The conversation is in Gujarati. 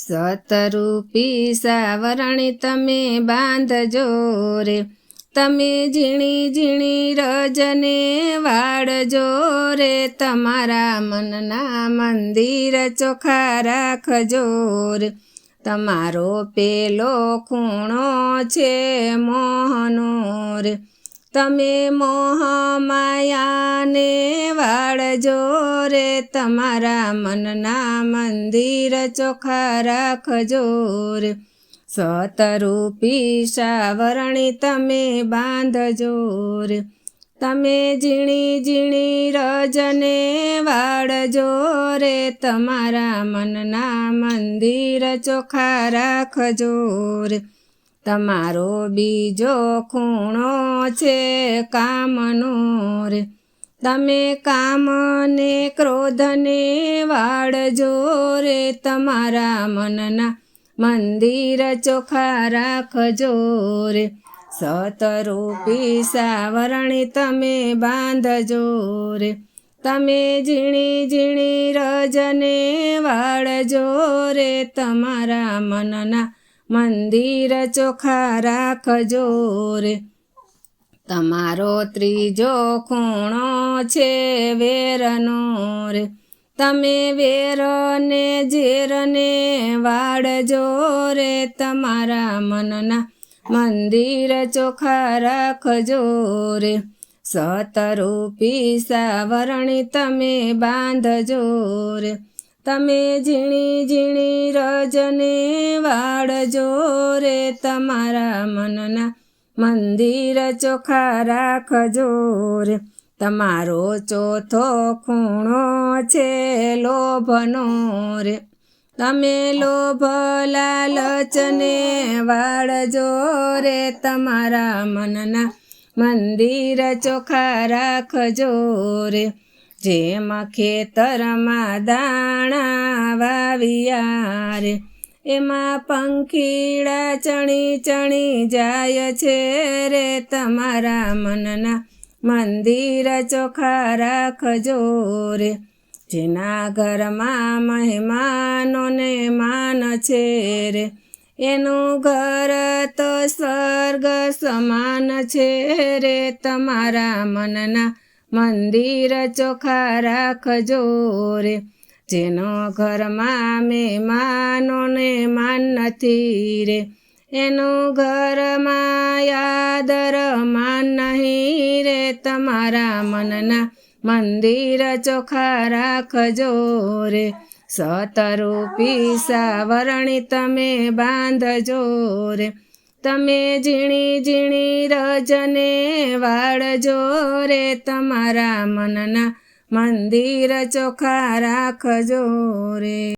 સતરૂપી સાવરણી તમે બાંધજો રે, તમે ઝીણી ઝીણી રજને વાળજો રે, તમારા મનના મંદિર ચોખ્ખા રાખજો રે, તમારો પેલો ખૂણો છે મોહનો રે, તમે મોહ માયાને વાળજો રે, તમારા મનના મંદિર ચોખ્ખા રાખજો રે, સતરૂપી સાવરણી તમે બાંધજો રે, તમે ઝીણી ઝીણી રજને વાળજો રે, તમારા મનના મંદિર ચોખ્ખા રાખજો રે, તમારો બીજો ખૂણો છે કામનો રે, તમે કામને ક્રોધને વાળજો રે, તમારા મનના મંદિર ચોખ્ખા રાખજો રે, સતરૂપી સાવરણી તમે બાંધજો રે, તમે ઝીણી ઝીણી રજને વાળજો રે, તમારા મનના મંદિર ચોખ્ખા રાખજો રે, તમારો ત્રીજો ખૂણો છે વેરનો રે, તમે વેરને ઝેરને વાળજો રે, તમારા મનના મંદિર ચોખ્ખા રાખજો રે, સતરૂપી સાવરણી તમે બાંધજો રે, તમે ઝીણી ઝીણી રજને વાળજો રે, તમારા મનના મંદિર ચોખ્ખા રાખજો રે, તમારો ચોથો ખૂણો છે લોભનો રે, તમે લોભ લાલચને વાળજો રે, તમારા મનના મંદિર ચોખ્ખા રાખજો રે, જેમ ખેતરમાં દાણા વાવ્યા રે, એમાં પંખીડા ચણી ચણી જાય છે રે, તમારા મનના મંદિર ચોખ્ખા રાખજો રે, જેના ઘરમાં મહેમાનોને માન છે રે, એનું ઘર તો સ્વર્ગ સમાન છે રે, તમારા મનના મંદિર ચોખ્ખા રાખજો રે, જેનો ઘરમાં મહેમાનોને માન નથી રે, એનું ઘરમાં આદર માન નહીં રે, તમારા મનના મંદિર ચોખ્ખા રાખજો રે, સતરૂપી સાવરણી તમે બાંધજો રે, તમે ઝીણી ઝીણી રજને વાળજો રે, તમારા મનના મંદિર ચોખ્ખા રાખજો રે.